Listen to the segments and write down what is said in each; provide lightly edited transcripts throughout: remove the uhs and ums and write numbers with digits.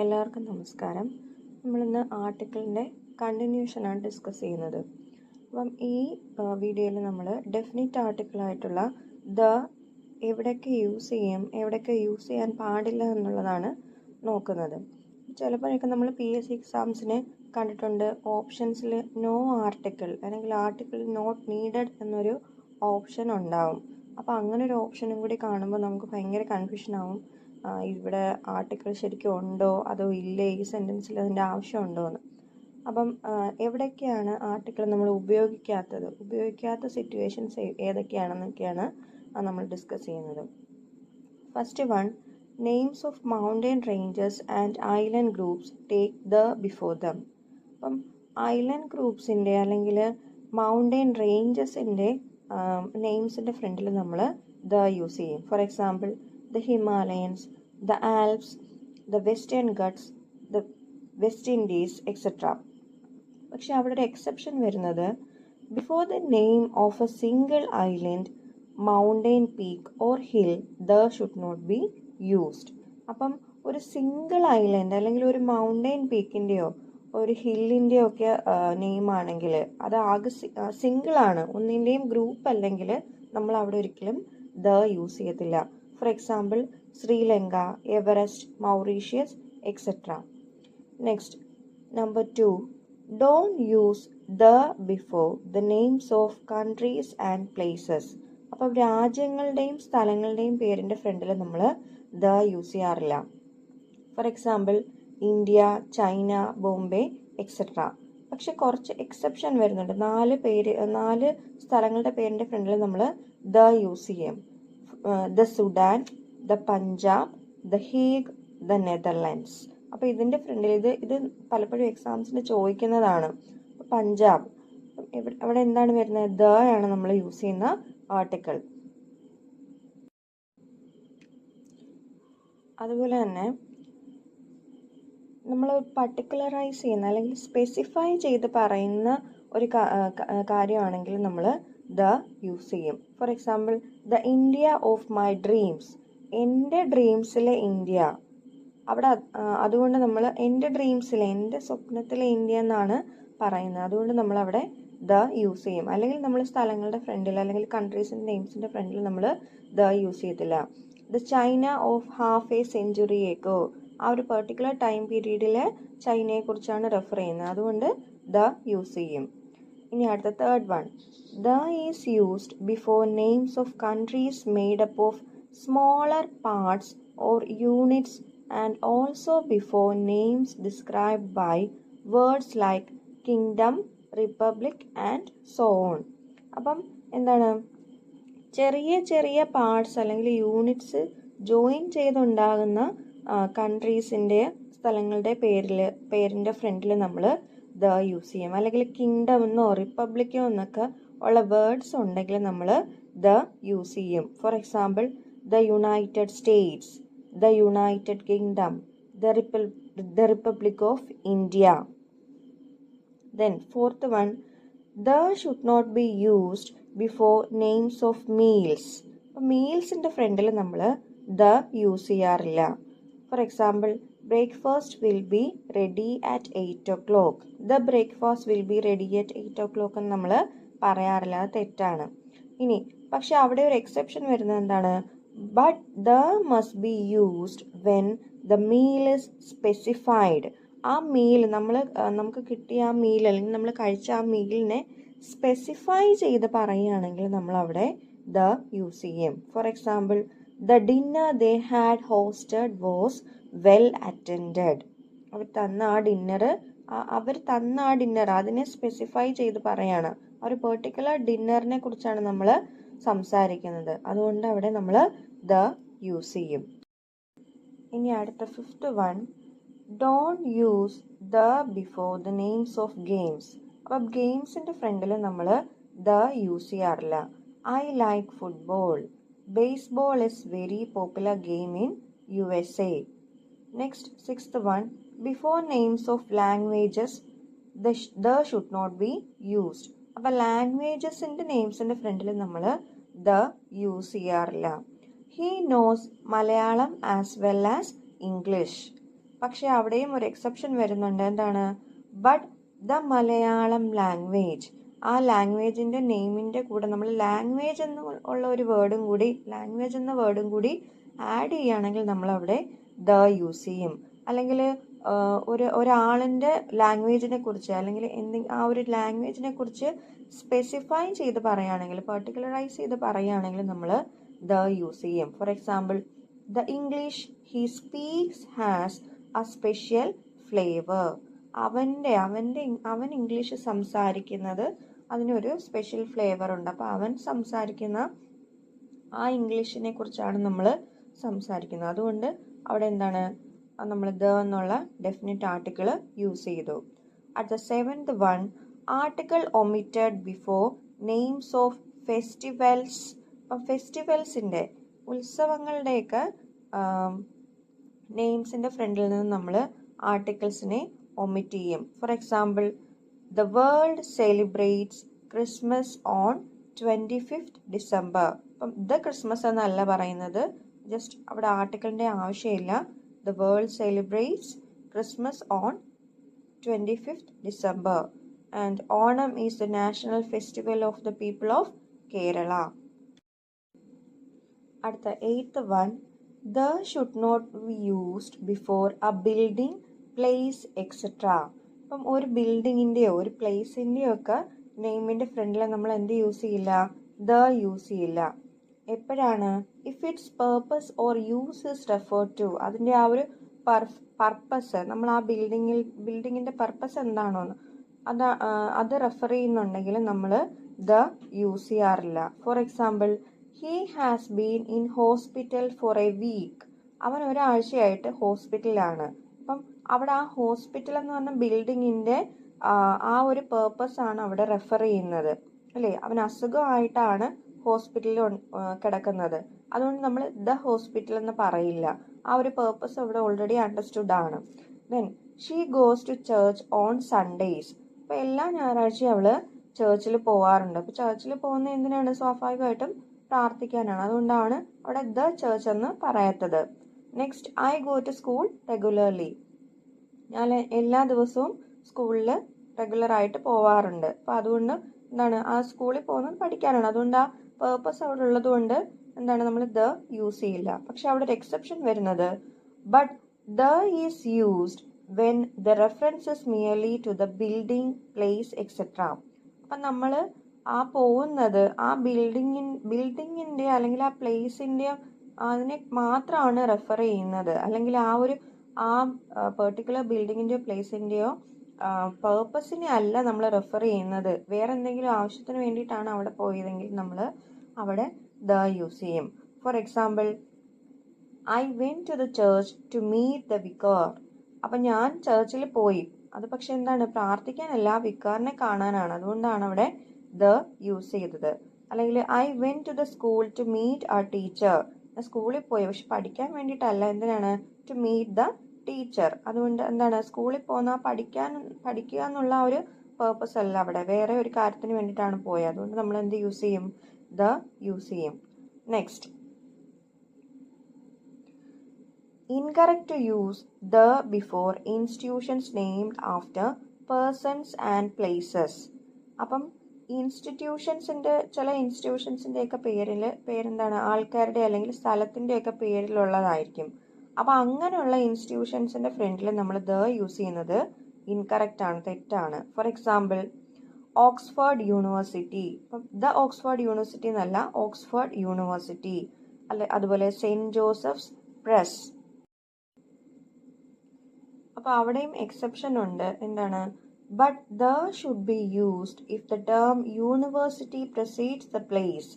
എല്ലാവർക്കും നമസ്കാരം. നമ്മളിന്ന് ആർട്ടിക്കിളിൻ്റെ കണ്ടിന്യൂഷനാണ് ഡിസ്കസ് ചെയ്യുന്നത്. അപ്പം ഈ വീഡിയോയിൽ നമ്മൾ ഡെഫിനിറ്റ് ആർട്ടിക്കിളായിട്ടുള്ള ദ എവിടെയൊക്കെ യൂസ് ചെയ്യും, എവിടെയൊക്കെ യൂസ് ചെയ്യാൻ പാടില്ല എന്നുള്ളതാണ് നോക്കുന്നത്. ചിലപ്പോഴൊക്കെ നമ്മൾ PSC എക്സാംസിന് കണ്ടിട്ടുണ്ട്, ഓപ്ഷൻസിൽ നോ ആർട്ടിക്കിൾ അല്ലെങ്കിൽ ആർട്ടിക്കിൾ നോട്ട് നീഡഡ് എന്നൊരു ഓപ്ഷൻ ഉണ്ടാവും. അപ്പോൾ അങ്ങനെ ഒരു ഓപ്ഷനും കൂടി കാണുമ്പോൾ നമുക്ക് ഭയങ്കര കൺഫ്യൂഷൻ ആവും. ഇവിടെ ആർട്ടിക്കിൾ ശരിക്കും ഉണ്ടോ അതോ ഇല്ലേ, ഈ സെൻറ്റൻസിൽ അതിൻ്റെ ആവശ്യമുണ്ടോ എന്ന്. അപ്പം എവിടെയൊക്കെയാണ് ആർട്ടിക്കിൾ നമ്മൾ ഉപയോഗിക്കാത്ത സിറ്റുവേഷൻസ് ഏതൊക്കെയാണെന്നൊക്കെയാണ് നമ്മൾ ഡിസ്കസ് ചെയ്യുന്നത്. First one, names of mountain ranges and island groups take the before dum. അപ്പം ഐലൻഡ് ഗ്രൂപ്പ്സിൻ്റെ അല്ലെങ്കിൽ മൗണ്ടൻ റേഞ്ചസിൻ്റെ നെയിംസിൻ്റെ ഫ്രണ്ടിൽ നമ്മൾ ദ യൂസ് ചെയ്യും. For example the Himalayas, the Alps, the Western Ghats, the West Indies, etc. പക്ഷെ അവിടെ ഒരു എക്സെപ്ഷൻ വരുന്നത്, before the name of a single island, mountain peak or hill the should not be used. അപ്പം ഒരു single island അല്ലെങ്കിൽ ഒരു mountain പീക്കിൻ്റെയോ ഒരു ഹില്ലിൻ്റെയോ ഒക്കെ നെയിം ആണെങ്കിൽ അത് ആകെ സിംഗിൾ ആണ്, ഒന്നിൻ്റെയും ഗ്രൂപ്പ് അല്ലെങ്കിൽ നമ്മൾ അവിടെ ഒരിക്കലും ദ യൂസ് ചെയ്യത്തില്ല. For example, Sri Lanka, Everest, Mauritius, etc. Next, number 2, don't use the before the names of countries and places. അപ്പം രാജ്യങ്ങളുടെയും സ്ഥലങ്ങളുടെയും പേരിൻ്റെ ഫ്രണ്ടിൽ നമ്മൾ ദ യൂസ് ചെയ്യാറില്ല. For example India, China, Bombay, etcetera. പക്ഷെ കുറച്ച് എക്സെപ്ഷൻ വരുന്നുണ്ട്. 4 സ്ഥലങ്ങളുടെ പേരിൻ്റെ ഫ്രണ്ടിൽ നമ്മൾ ദ യൂസ് ചെയ്യും. The Sudan, the Punjab, the Hague, the Netherlands. അപ്പോൾ ഇതിൻ്റെ ഫ്രണ്ടിൽ ഇത് പലപ്പോഴും എക്സാംസിന് ചോദിക്കുന്നതാണ്. പഞ്ചാബ്, അവിടെ എന്താണ് വരുന്നത്? ദ ആണ് നമ്മൾ യൂസ് ചെയ്യുന്ന ആർട്ടിക്കിൾ. അതുപോലെ തന്നെ നമ്മൾ പർട്ടിക്കുലറൈസ് ചെയ്യുന്ന അല്ലെങ്കിൽ സ്പെസിഫൈ ചെയ്ത് പറയുന്ന ഒരു കാര്യമാണെങ്കിൽ നമ്മൾ ദ യൂസ് ചെയ്യും. For example, the India of my dreams, എൻ്റെ ഡ്രീംസിലെ ഇന്ത്യ. അവിടെ അതുകൊണ്ട് നമ്മൾ എൻ്റെ ഡ്രീംസിലെ, എൻ്റെ സ്വപ്നത്തിലെ ഇന്ത്യ എന്നാണ് പറയുന്നത്. അതുകൊണ്ട് നമ്മൾ അവിടെ ദ യൂസ് ചെയ്യും. അല്ലെങ്കിൽ നമ്മൾ സ്ഥലങ്ങളുടെ ഫ്രണ്ടിൽ അല്ലെങ്കിൽ കൺട്രീസിൻ്റെ നെയിംസിൻ്റെ ഫ്രണ്ടിൽ നമ്മൾ ദ യൂസ് ചെയ്യത്തില്ല. The China of half A century ago, ആ ഒരു പെർട്ടിക്കുലർ ടൈം പീരീഡിൽ ചൈനയെക്കുറിച്ചാണ് റെഫർ ചെയ്യുന്നത്. അതുകൊണ്ട് ദ യൂസ് ചെയ്യും. ഇനി അടുത്ത third one, the is used before names of countries made up of smaller parts or units and also before names described by words like kingdom, republic and so on. അപ്പം എന്താണ്, ചെറിയ ചെറിയ parts അല്ലെങ്കിൽ units join ചെയ്തുണ്ടാകുന്ന കൺട്രീസിൻ്റെ സ്ഥലങ്ങളുടെ പേരിൻ്റെ ഫ്രണ്ടിൽ നമ്മൾ the use ചെയ്യും. അല്ലെങ്കിൽ കിങ്ഡം എന്നോ റിപ്പബ്ലിക്കോ എന്നൊക്കെ ഉള്ള വേർഡ്സ് ഉണ്ടെങ്കിൽ നമ്മൾ ദ യൂസ് ചെയ്യും. For example, the United States, the United Kingdom, the Republic of India. Then fourth one, the should not be used before names of meals. അപ്പോൾ മീൽസിൻ്റെ ഫ്രണ്ടിൽ നമ്മൾ ദ യൂസ് ചെയ്യാറില്ല. For example, breakfast will be ready at 8 o'clock. The breakfast will be ready at 8 o'clock എന്ന് നമ്മൾ പറയാറില്ല, അത് തെറ്റാണ്. ഇനി പക്ഷെ അവിടെ ഒരു എക്സെപ്ഷൻ വരുന്നത് എന്താണ്, but the must be used when the meal is specified. ആ മീൽ നമുക്ക് കിട്ടിയ ആ മീൽ അല്ലെങ്കിൽ നമ്മൾ കഴിച്ച ആ മീലിനെ സ്പെസിഫൈ ചെയ്ത് പറയുകയാണെങ്കിൽ നമ്മൾ അവിടെ ദ യൂസ് ചെയ്യും. For example, the dinner they had hosted was well attended. അവർ തന്ന ആ ഡിന്നർ അതിനെ സ്പെസിഫൈ ചെയ്ത് പറയാണ്. ഒരു പെർട്ടിക്കുലർ ഡിന്നറിനെ കുറിച്ചാണ് നമ്മൾ സംസാരിക്കുന്നത്. അതുകൊണ്ട് അവിടെ നമ്മൾ ദ യൂസ് ചെയ്യും. ഇനി അടുത്ത fifth one, don't use the before the names of games. അപ്പം ഗെയിംസിൻ്റെ ഫ്രണ്ടിൽ നമ്മൾ ദ യൂസ് ചെയ്യാറില്ല. I like football, baseball is very popular game in USA. Next sixth one, before names of languages the should not be used. അപ്പം ലാംഗ്വേജസിൻ്റെ നെയിംസിൻ്റെ ഫ്രണ്ടിൽ നമ്മൾ ദ യൂസ് ചെയ്യാറില്ല. He knows Malayalam as well as English. പക്ഷെ അവിടെയും ഒരു എക്സെപ്ഷൻ വരുന്നുണ്ട്. എന്താണ്? But the Malayalam language. ആ ലാംഗ്വേജിൻ്റെ നെയിമിൻ്റെ കൂടെ നമ്മൾ ലാംഗ്വേജ് എന്ന് ഉള്ള ഒരു വേർഡും കൂടി, ലാംഗ്വേജ് എന്ന വേർഡും കൂടി ആഡ് ചെയ്യുകയാണെങ്കിൽ നമ്മളവിടെ ദ യൂസ് ചെയ്യും. അല്ലെങ്കിൽ ഒരാളിൻ്റെ ലാംഗ്വേജിനെ കുറിച്ച് അല്ലെങ്കിൽ ആ ഒരു ലാംഗ്വേജിനെ കുറിച്ച് സ്പെസിഫൈ ചെയ്ത് പറയുകയാണെങ്കിൽ, പെർട്ടിക്കുലറൈസ് ചെയ്ത് പറയുകയാണെങ്കിൽ നമ്മൾ ദ യൂസ് ചെയ്യും. For example, the English he speaks has A special flavour. അവൻ ഇംഗ്ലീഷ് സംസാരിക്കുന്നത് അതിനൊരു സ്പെഷ്യൽ ഫ്ലേവർ ഉണ്ട്. അപ്പോൾ അവൻ സംസാരിക്കുന്ന ആ ഇംഗ്ലീഷിനെ കുറിച്ചാണ് നമ്മൾ സംസാരിക്കുന്നത്. അതുകൊണ്ട് അവിടെ എന്താണ്, നമ്മൾ ദ എന്നുള്ള ഡെഫിനിറ്റ് ആർട്ടിക്കിൾ യൂസ് ചെയ്തു. At the 7th one, article omitted before names of festivals. അപ്പം ഫെസ്റ്റിവൽസിൻ്റെ, ഉത്സവങ്ങളുടെയൊക്കെ നെയിംസിൻ്റെ ഫ്രണ്ടിൽ നിന്ന് നമ്മൾ ആർട്ടിക്കിൾസിനെ ഒമിറ്റ് ചെയ്യും. For example, the world celebrates Christmas on 25th December. അപ്പം ദ ക്രിസ്മസ് എന്നല്ല പറയുന്നത്, ജസ്റ്റ് അവിടെ ആർട്ടിക്കിളിൻ്റെ ആവശ്യമില്ല. The world celebrates Christmas on 25th December. And Onam is the national festival of the people of Kerala. അടുത്ത 8th one, the should not be used before a building, place, etc. അപ്പം ഒരു ബിൽഡിങ്ങിൻ്റെയോ ഒരു പ്ലേസിൻ്റെയോ ഒക്കെ നെയിമിൻ്റെ ഫ്രണ്ടിൽ നമ്മൾ എന്ത് യൂസ് ചെയ്യില്ല? The use ചെയ്യില്ല. എപ്പോഴാണ്? If its purpose or use is refer to. അതിൻ്റെ ആ ഒരു പർപ്പസ്, നമ്മൾ ആ ബിൽഡിങ്ങിൻ്റെ പർപ്പസ് എന്താണോ അത് റെഫർ ചെയ്യുന്നുണ്ടെങ്കിൽ നമ്മൾ ദ യൂസ് ചെയ്യാറില്ല. For example, he has been in hospital for a week. അവൻ ഒരാഴ്ചയായിട്ട് ഹോസ്പിറ്റലിലാണ്. അപ്പം അവിടെ ആ ഹോസ്പിറ്റൽ എന്ന് പറഞ്ഞ ബിൽഡിങ്ങിൻ്റെ ആ ഒരു പേർപ്പസ് ആണ് അവിടെ റെഫർ ചെയ്യുന്നത്, അല്ലേ? അവൻ അസുഖമായിട്ടാണ് ഹോസ്പിറ്റലിൽ കിടക്കുന്നത്. അതുകൊണ്ട് നമ്മൾ ദ ഹോസ്പിറ്റൽ എന്ന് പറയില്ല. ആ ഒരു പേർപ്പസ് അവിടെ ഓൾറെഡി അണ്ടർസ്റ്റുഡ് ആണ്. Then she goes to church on Sundays. അപ്പോൾ എല്ലാ ഞായറാഴ്ചയും അവൾ ചർച്ചിൽ പോവാറുണ്ട്. അപ്പോൾ ചർച്ചിൽ പോകുന്നത് എന്തിനാണ്? സ്വാഭാവികമായിട്ടും പ്രാർത്ഥിക്കാനാണ്. അതുകൊണ്ടാണ് അവിടെ ദ ചർച്ച് എന്ന് പറയാത്തത്. Next, I go to school regularly. ഞാൻ എല്ലാ ദിവസവും സ്കൂളിൽ റെഗുലറായിട്ട് പോവാറുണ്ട്. അപ്പോൾ അതുകൊണ്ട് എന്താണ്, ആ സ്കൂളിൽ പോകുന്നത് പഠിക്കാനാണ്. അതുകൊണ്ട് ആ പേർപ്പസ് അവിടെ ഉള്ളത് കൊണ്ട് എന്താണ്, നമ്മൾ ദ യൂസ് ചെയ്യില്ല. പക്ഷെ അവിടെ ഒരു എക്സെപ്ഷൻ വരുന്നത്, but the is used when the reference is merely to the building, place, etcetera. അപ്പം നമ്മൾ ആ പോകുന്നത് ആ ബിൽഡിങ്ങിൻ്റെ അല്ലെങ്കിൽ ആ പ്ലേസിൻ്റെ അതിനെ മാത്രമാണ് റെഫർ ചെയ്യുന്നത്. അല്ലെങ്കിൽ ആ പെർട്ടിക്കുലർ ബിൽഡിങ്ങിൻ്റെയോ പ്ലേസിൻ്റെയോ പേർപ്പസിനെ അല്ല നമ്മൾ റെഫർ ചെയ്യുന്നത്. വേറെ എന്തെങ്കിലും ആവശ്യത്തിന് വേണ്ടിയിട്ടാണ് അവിടെ പോയതെങ്കിൽ നമ്മൾ അവിടെ ദ യൂസ് ചെയ്യും. For example, I went to the church to meet the vicar. അപ്പം ഞാൻ ചർച്ചിൽ പോയി, അത് പക്ഷെ എന്താണ്, പ്രാർത്ഥിക്കാനല്ല, വിക്കാറിനെ കാണാനാണ്. അതുകൊണ്ടാണ് അവിടെ ദ യൂസ് ചെയ്തത്. അല്ലെങ്കിൽ I went to the school to meet a teacher. ഞാൻ സ്കൂളിൽ പോയി പക്ഷെ പഠിക്കാൻ വേണ്ടിയിട്ടല്ല. എന്തിനാണ്? To meet the teacher. അതുകൊണ്ട് എന്താണ്, സ്കൂളിൽ പോകുന്ന പഠിക്കുക എന്നുള്ള ഒരു പേർപ്പസ് അല്ല അവിടെ, വേറെ ഒരു കാര്യത്തിന് വേണ്ടിയിട്ടാണ് പോയത്. അതുകൊണ്ട് നമ്മൾ എന്ത് യൂസ് ചെയ്യും? ദ യൂസ് ചെയ്യും. Next, incorrect to use the before institutions named after persons and places. അപ്പം ചില ഇൻസ്റ്റിറ്റ്യൂഷൻസിൻ്റെയൊക്കെ പേരെന്താണ്, ആൾക്കാരുടെ അല്ലെങ്കിൽ സ്ഥലത്തിൻ്റെയൊക്കെ പേരിലുള്ളതായിരിക്കും. അപ്പം അങ്ങനെയുള്ള ഇൻസ്റ്റിറ്റ്യൂഷൻസിൻ്റെ ഫ്രണ്ടിൽ നമ്മൾ ദ യൂസ് ചെയ്യുന്നത് ഇൻകറക്റ്റ് ആണ്, തെറ്റാണ്. For example, Oxford University. അപ്പം ദ ഓക്സ്ഫോർഡ് യൂണിവേഴ്സിറ്റി എന്നല്ല, ഓക്സ്ഫോർഡ് യൂണിവേഴ്സിറ്റി. അതുപോലെ സെയിൻറ്റ് ജോസഫ്സ് പ്രസ്. അപ്പോൾ അവിടെയും എക്സെപ്ഷൻ ഉണ്ട്. എന്താണ്? But the should be used if the term university precedes the place.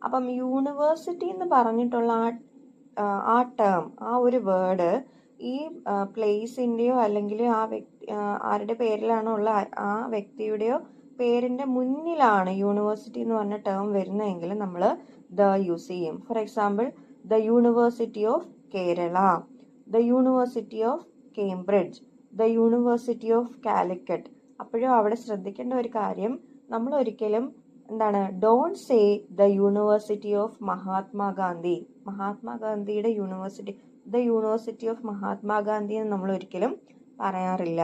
അപ്പം യൂണിവേഴ്സിറ്റി എന്ന് പറഞ്ഞിട്ടുള്ള ആ ടേം, ആ ഒരു വേർഡ് ഈ പ്ലേസിൻ്റെയോ അല്ലെങ്കിൽ ആരുടെ പേരിലാണോ ഉള്ള ആ വ്യക്തിയുടെയോ പേരിൻ്റെ മുന്നിലാണ് യൂണിവേഴ്സിറ്റി എന്ന് പറഞ്ഞ ടേം വരുന്നതെങ്കിൽ നമ്മൾ ദ യൂസ് ചെയ്യും. For example, the university of Kerala, the university of Cambridge, the university of Calicut. അപ്പോഴും അവിടെ ശ്രദ്ധിക്കേണ്ട ഒരു കാര്യം, നമ്മൾ ഒരിക്കലും എന്താണ്, don't say the university of Mahatma Gandhi. മഹാത്മാഗാന്ധിയുടെ university, the university of Mahatma Gandhi എന്ന് നമ്മൾ ഒരിക്കലും പറയാറില്ല.